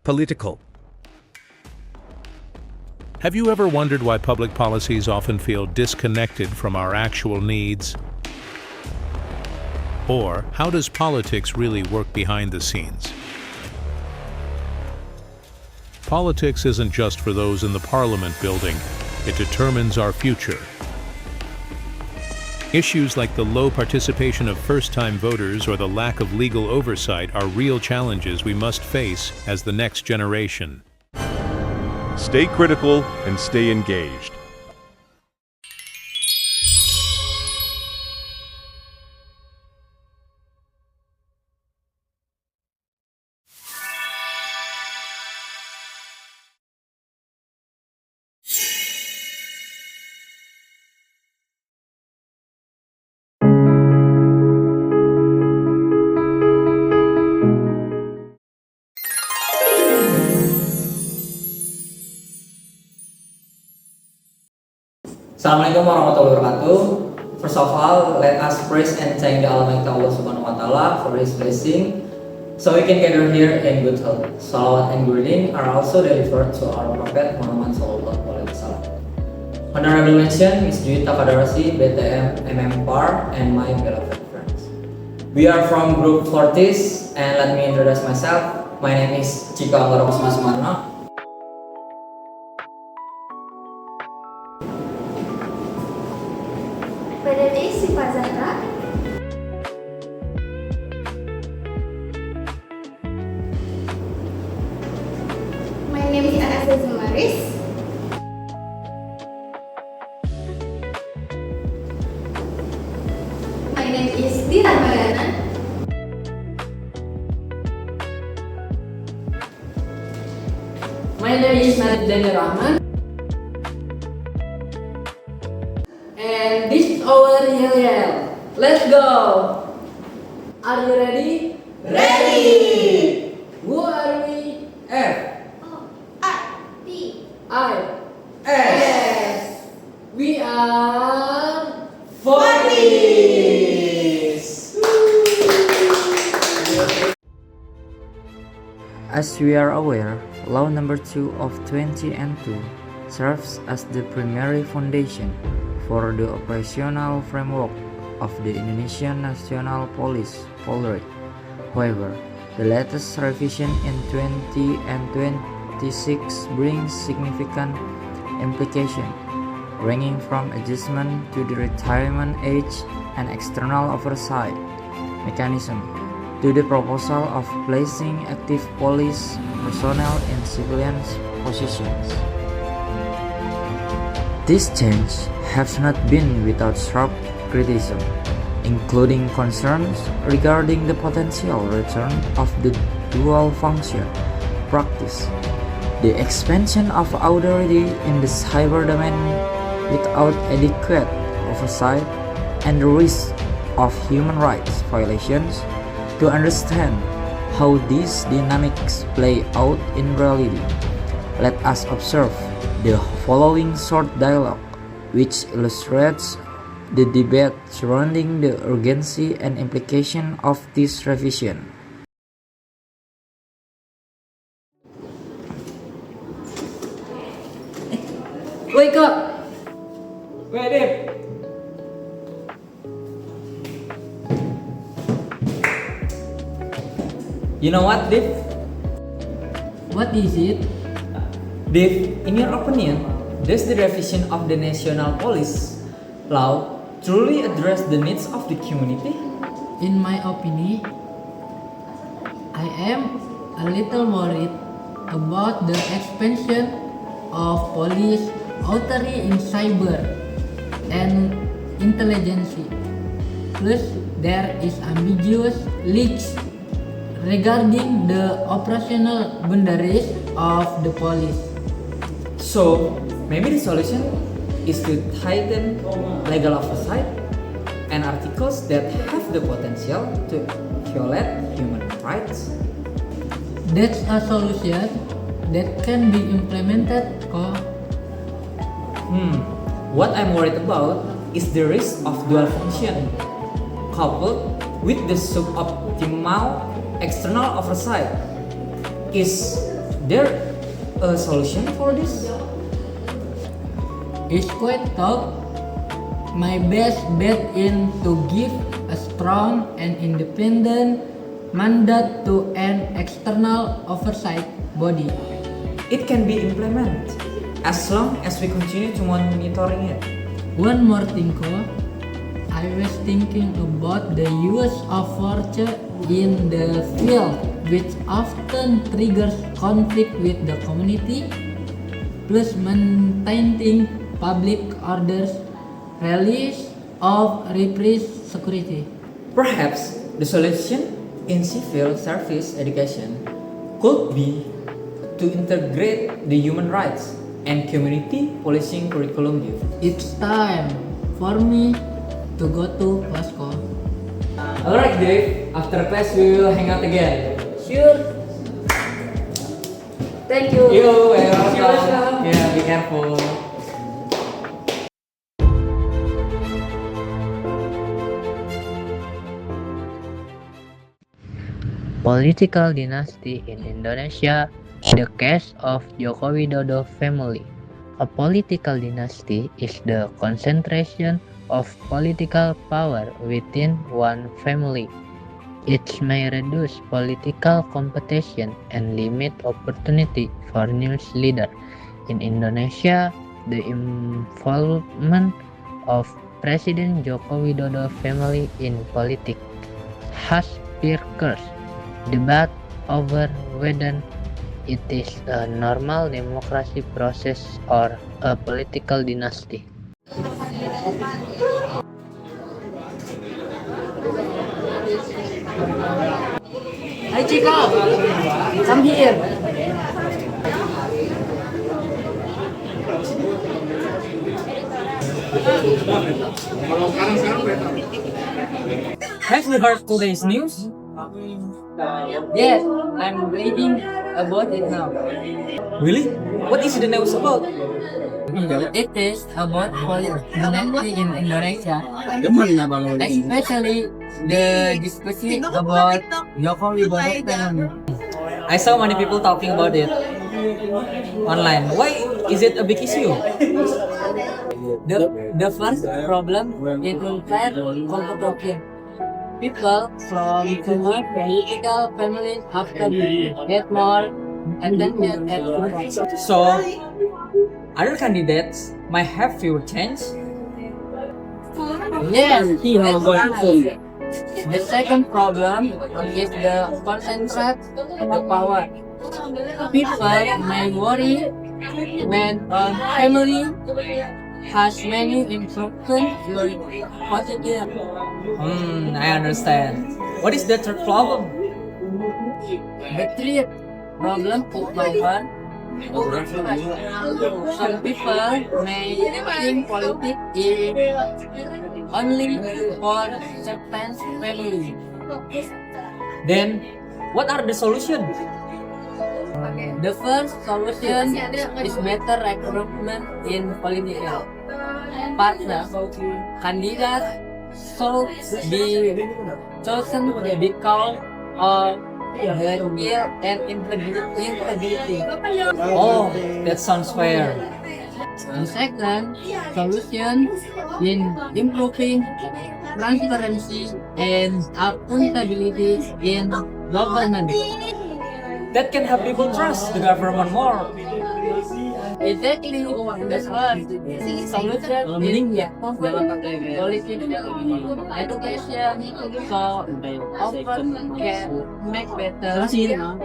political. Have you ever wondered why public policies often feel disconnected from our actual needs? Or how does politics really work behind the scenes? Politics isn't just for those in the Parliament building. It determines our future. Issues like the low participation of first-time voters or the lack of legal oversight are real challenges we must face as the next generation. Stay critical and stay engaged. Assalamualaikum warahmatullahi wabarakatuh. First of all, let us praise and thank the Almighty Allah Subhanahu wa Ta'ala for His blessing, so we can gather here in good health. Salawat and greeting are also delivered to our Prophet Muhammad Sallallahu Alaihi Wasallam. Honorable mention Ms. Juwita Kadarasi, BTM MM-PAR, and my beloved friends. We are from Group Fortis, and let me introduce myself. My name is Cika Anggara Kusuma Sumarno. My name is Siva Zahra. My name is Anasa Zumaris. My name is Dira Mariana. My name is Nadir Dani Rahman. And this is our yell. Let's go! Are you ready? Ready! Who are we? F I. S We are Fortis. As we are aware, Law Number 2 of 2002 serves as the primary foundation for the operational framework of the Indonesian National Police (Polri). However, the latest revision in 20 and 26 brings significant implications, ranging from adjustment to the retirement age and external oversight mechanism, to the proposal of placing active police personnel in civilian positions. These changes have not been without sharp criticism, including concerns regarding the potential return of the dual function practice, the expansion of authority in the cyber domain without adequate oversight, and the risk of human rights violations. To understand how these dynamics play out in reality, let us observe the following short dialogue, which illustrates the debate surrounding the urgency and implication of this revision. Wake up! Wait up! You know what, Div? What is it? Div, in your opinion, does the revision of the National Police Law truly address the needs of the community? In my opinion, I am a little worried about the expansion of police authority in cyber and intelligence. Plus, there is ambiguous leaks regarding the operational boundaries of the police. So, maybe the solution is to tighten legal oversight and articles that have the potential to violate human rights. That's a solution that can be implemented. What I'm worried about is the risk of dual function, coupled with the suboptimal external oversight. Is there a solution for this? It's quite tough. My best bet is to give a strong and independent mandate to an external oversight body. It can be implemented as long as we continue to monitoring it. One more thing, I was thinking about the use of torture in the field, which often triggers conflict with the community, plus maintaining public orders, release of repressed security. Perhaps the solution in civil service education could be to integrate the human rights and community policing curriculum. It's time for me to go to Pasco. Alright Dave, after class we will hang out again. Sure. Thank you. Yo, You're welcome. Yeah, be careful. Political dynasty in Indonesia, the case of Joko Widodo family. A political dynasty is the concentration of political power within one family. It may reduce political competition and limit opportunity for new leaders. In Indonesia, the involvement of President Joko Widodo family in politics has sparked debate over whether it is a normal democracy process or a political dynasty. Hi Chico, come here. Have you heard today's news? Yes, I'm reading about it now. Really? What is the news about? It is about policy in Indonesia, especially the discussion about Joko Widodo family. I saw many people talking about it online. Why is it a big issue? The first problem is unfair competition. People from different political families have to get more attention at first. So, other candidates might have fewer chance. Yes, the second problem is the concentration of power. People may worry when a family has many important positive. I understand. What is the third problem? The third problem is power. Some people may think politics is only for certain families. Then, what are the solutions? The first solution is better recruitment in political parties. Candidates should be chosen because of their skill and integrity. Oh, that sounds fair. The second solution in improving transparency and accountability in government. That can help people trust the government more. Exactly, the third solution is policy education, so often can make better decisions.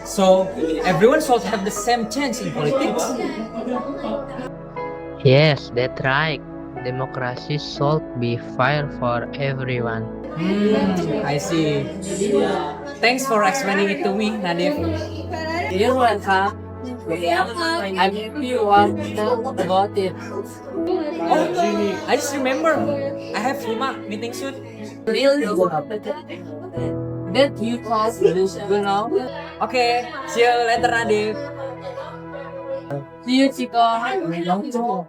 So, everyone should have the same chance in politics. Yes, that's right. Democracy should be fair for everyone. I see. Thanks for explaining it to me, Nadif. You're welcome. I'm happy you want to talk about it. Oh, I just remember. I have Hima meeting soon. Really? That you thought you know? Okay, see you later, Nadif. See you, Chico.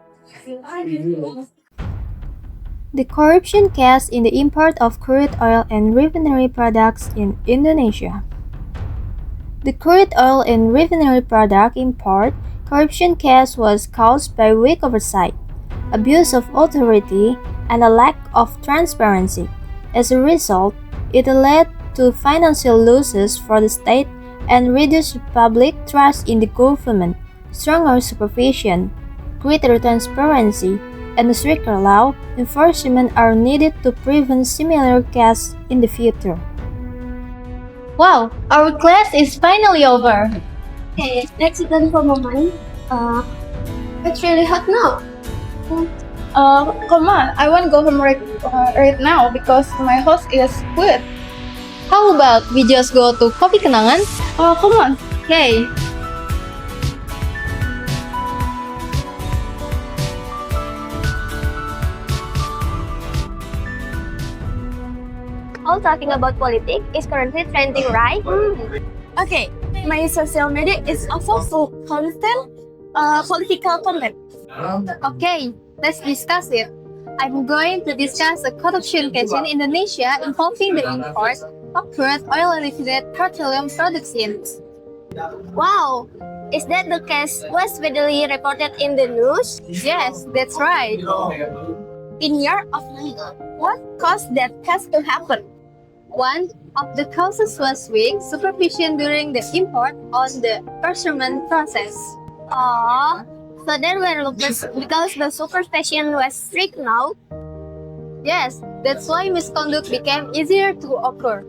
The corruption case in the import of crude oil and refinery products in Indonesia. The crude oil and refinery product import corruption case was caused by weak oversight, abuse of authority, and a lack of transparency. As a result, it led to financial losses for the state and reduced public trust in the government. Stronger supervision, greater transparency, and stricter law enforcement are needed to prevent similar cases in the future. Wow, our class is finally over. Hey, let's sit down for a moment. It's really hot now. Come on, I want to go home right now because my house is good. How about we just go to Kopi Kenangan? Oh, come on. Okay. All talking about politics is currently trending, right? Okay, my social media is also full constant political content. Okay, let's discuss it. I'm going to discuss a corruption case in Indonesia involving the import of crude oil-related petroleum production. Wow, is that the case was widely reported in the news? Yes, that's right. In your opinion, what caused that case to happen? One of the causes was weak supervision during the import on the procurement process. Oh, so there were because the supervision was strict now? Yes, that's why misconduct became easier to occur.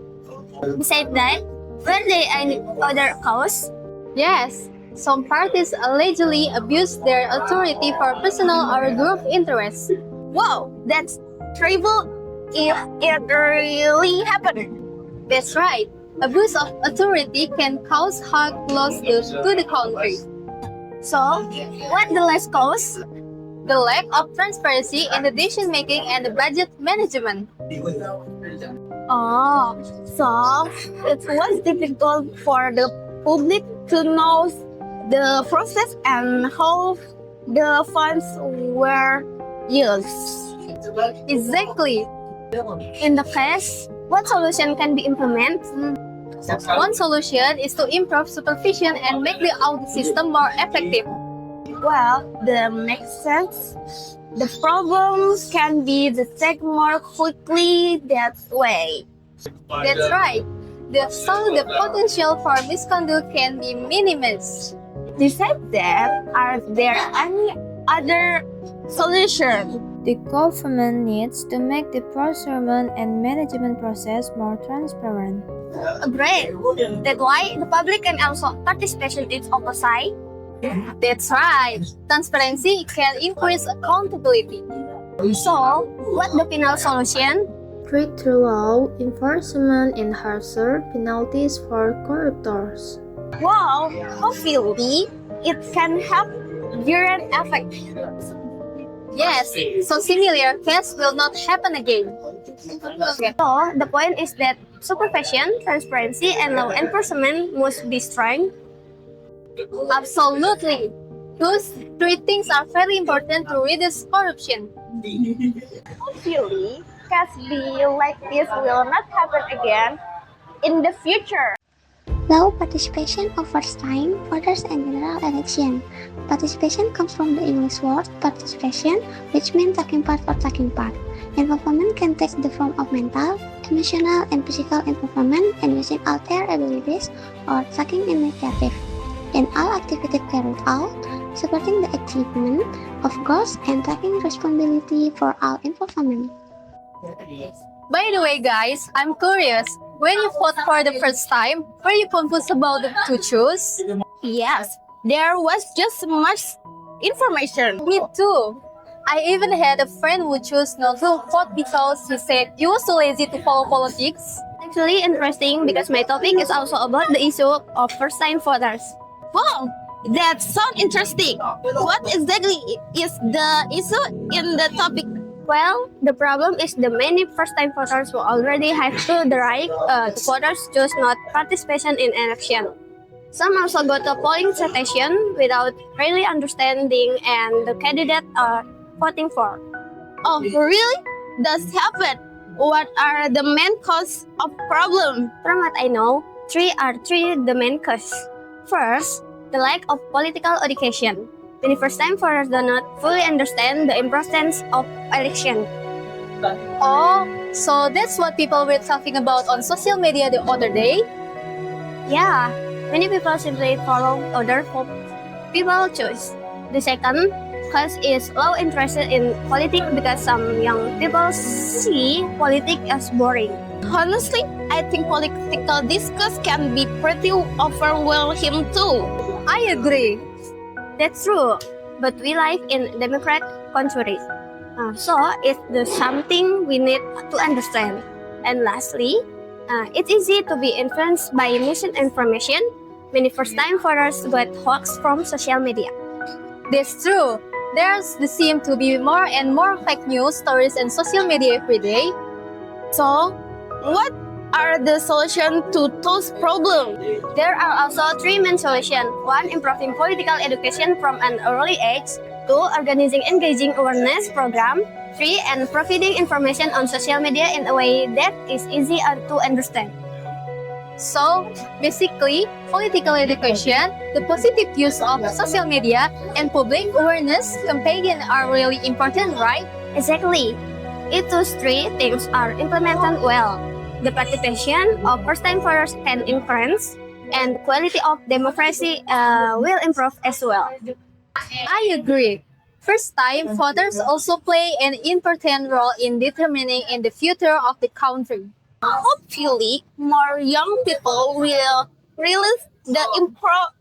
Besides that, were there any other cause? Yes, some parties allegedly abused their authority for personal or group interests. Wow, that's terrible if it really happened. That's right. Abuse of authority can cause hard losses to the country. So, what the last cause? The lack of transparency in the decision making and the budget management. Oh, so it was difficult for the public to know the process and how the funds were used. Exactly. In the case, what solution can be implemented? One solution is to improve supervision and make the audit system more effective. Well, that makes sense. The problems can be detected more quickly that way. That's right. So the potential for misconduct can be minimized. Besides that, are there any other solutions? The government needs to make the procurement and management process more transparent. Great. That's why the public and also participation is oversight. That's right. Transparency can increase accountability. So, what the final solution? Stricter law enforcement and harsher penalties for corruptors. Wow, hopefully it can have direct effect. Yes, so similar case will not happen again. So, the point is that supervision, transparency, and law enforcement must be strong. Absolutely. Those three things are very important to reduce corruption. Hopefully, cases like this will not happen again in the future. Low participation of first-time voters in general election. Participation comes from the English word participation, which means taking part or taking part. Involvement can take the form of mental, emotional, and physical involvement and using all their abilities or taking initiative in all activities carried out, supporting the achievement of goals and taking responsibility for all involvement. By the way, guys, I'm curious. When you vote for the first time, were you confused about the to choose? Yes, there was just much information. Me too. I even had a friend who chose not to vote because he said he was too lazy to follow politics. Actually interesting because my topic is also about the issue of first-time voters. Wow, that sounds interesting. What exactly is the issue in the topic? Well, the problem is the many first-time voters who already have the right to voters choose not participation in election. Some also go to polling station without really understanding and the candidate are voting for. Oh, really? Does happen? What are the main cause of problem? From what I know, three the main causes. First, the lack of political education. Many first-time voters do not fully understand the importance of election. Oh, so that's what people were talking about on social media the other day? Yeah, many people simply follow other people choose. The second cause is low interest in politics because some young people see politics as boring. Honestly, I think political discourse can be pretty overwhelming too. I agree. That's true, but we live in democratic countries. So it's something we need to understand. And lastly, it's easy to be influenced by misinformation. Many first-time voters get hoax from social media. That's true. There seem to be more and more fake news stories in social media every day. So, what are the solutions to those problems? There are also three main solutions. One, improving political education from an early age. Two, organizing engaging awareness program. Three, and providing information on social media in a way that is easy to understand. So, basically, political education, the positive use of social media, and public awareness campaign are really important, right? Exactly. If those three things are implemented well, the participation of first-time voters can increase, and quality of democracy will improve as well. I agree. First-time voters also play an important role in determining the future of the country. Hopefully, more young people will realize the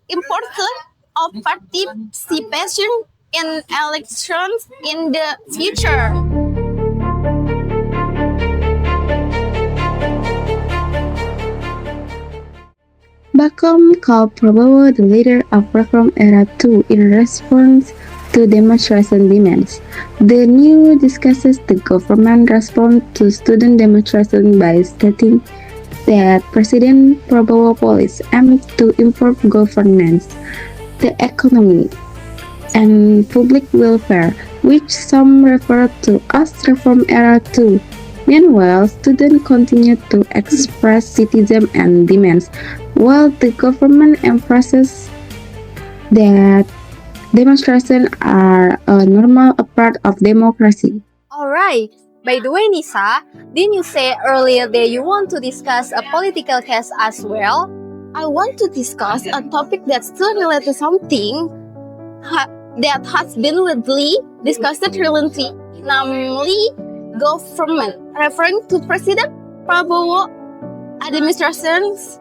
importance of participation in elections in the future. Bacom called Prabowo the leader of Reform Era 2 in response to demonstration demands. The news discusses the government response to student demonstration by stating that President Prabowo policies aim to improve governance, the economy, and public welfare, which some refer to as Reform Era 2. Meanwhile, students continue to express citizen and demands, while the government emphasizes that demonstrations are a normal part of democracy. Alright. By the way, Nisa, didn't you say earlier that you want to discuss a political case as well? I want to discuss a topic that's still related to something that has been widely discussed recently, namely government, referring to President Prabowo administrations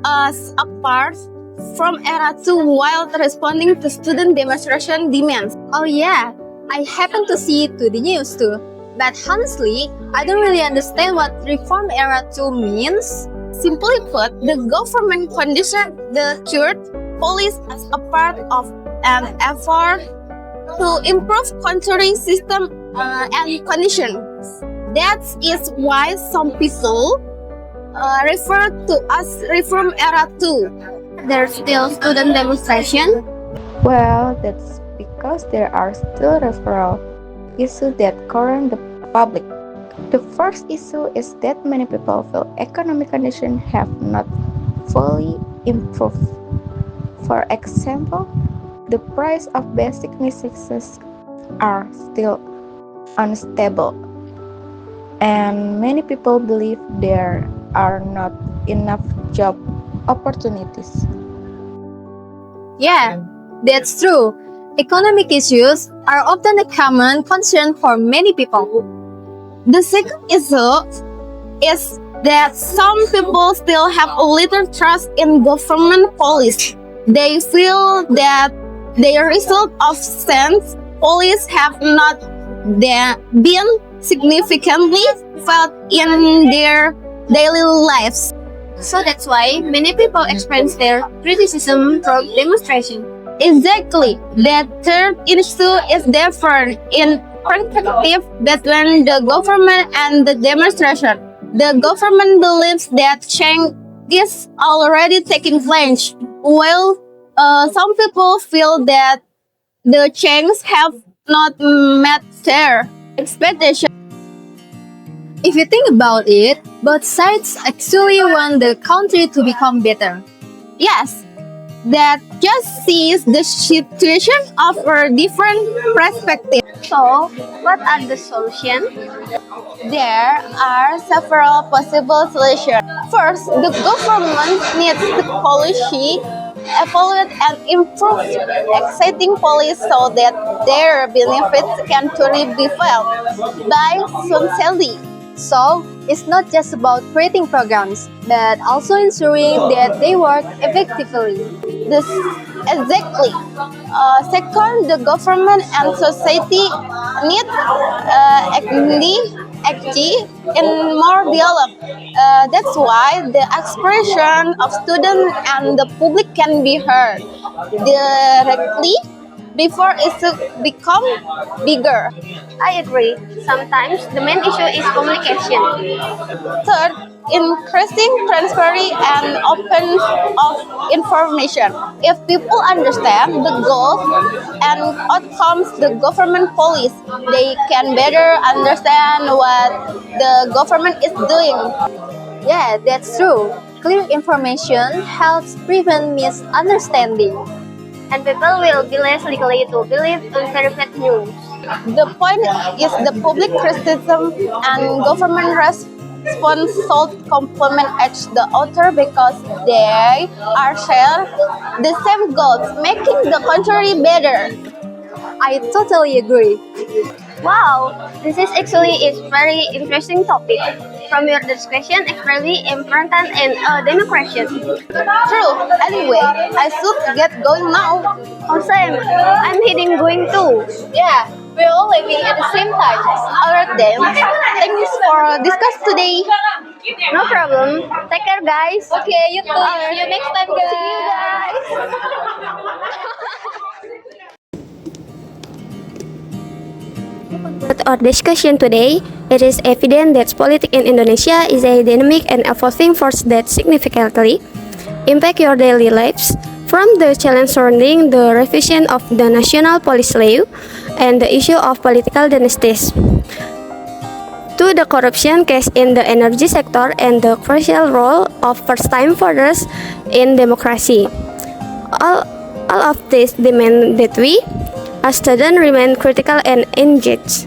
as apart from Era 2 while responding to student demonstration demands. Oh yeah, I happen to see it to the news too. But honestly, I don't really understand what Reform Era 2 means. Simply put, the government conditioned the third police as a part of an effort to improve country system and conditions. That is why some people refer to as Reform Era 2. There's still student demonstration. Well, that's because there are still several issues that current the public. The first issue is that many people feel economic conditions have not fully improved. For example, the price of basic necessities are still unstable, and many people believe there are not enough job opportunities. Yeah, that's true. Economic issues are often a common concern for many people. The second issue is that some people still have a little trust in government policy. They feel that the result of sense policies have not been significantly felt in their daily lives. So that's why many people express their criticism through demonstration. Exactly. The third issue is different in perspective between the government and the demonstration. The government believes that change is already taking place, while some people feel that the changes have not met their expectations. If you think about it, Both sides actually want the country to become better. Yes, that just sees the situation of a different perspective. So, what are the solutions? There are several possible solutions. First, the government needs to policy, evaluate and improve existing policies so that their benefits can truly be felt by society. So, it's not just about creating programs, but also ensuring that they work effectively. This exactly. Second, the government and society need actually in more dialogue. That's why the expression of students and the public can be heard directly before it become bigger. I agree. Sometimes the main issue is communication. Third, increasing transparency and openness of information. If people understand the goals and outcomes the government policy, they can better understand what the government is doing. Yeah, that's true. Clear information helps prevent misunderstanding. And people will be less likely to believe unverified news. The point is the public criticism and government response should complement each the other because they are share the same goals, making the country better. I totally agree. Wow, this is actually a very interesting topic. From your discussion, it's very important in a democracy. True. Anyway, I should get going now. Oh, same. I'm heading going too. Yeah, we're all living at the same time. Alright then. Thanks for discuss today. No problem. Take care, guys. Okay, you too. See you next time, guys. See you guys. With our discussion today, it is evident that politics in Indonesia is a dynamic and evolving force that significantly impact your daily lives, from the challenge surrounding the revision of the national police law and the issue of political dynasties, to the corruption case in the energy sector and the crucial role of first-time voters in democracy. All of this demand that we, as students, remain critical and engaged.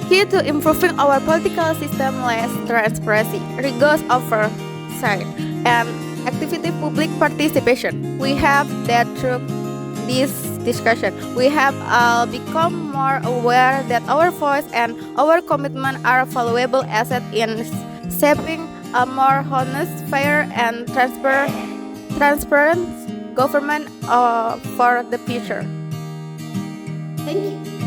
Key to improving our political system lies transparency, rigorous oversight, and active public participation. We have that through this discussion, we have become more aware that our voice and our commitment are valuable assets in shaping a more honest, fair, and transparent government for the future. Thank you.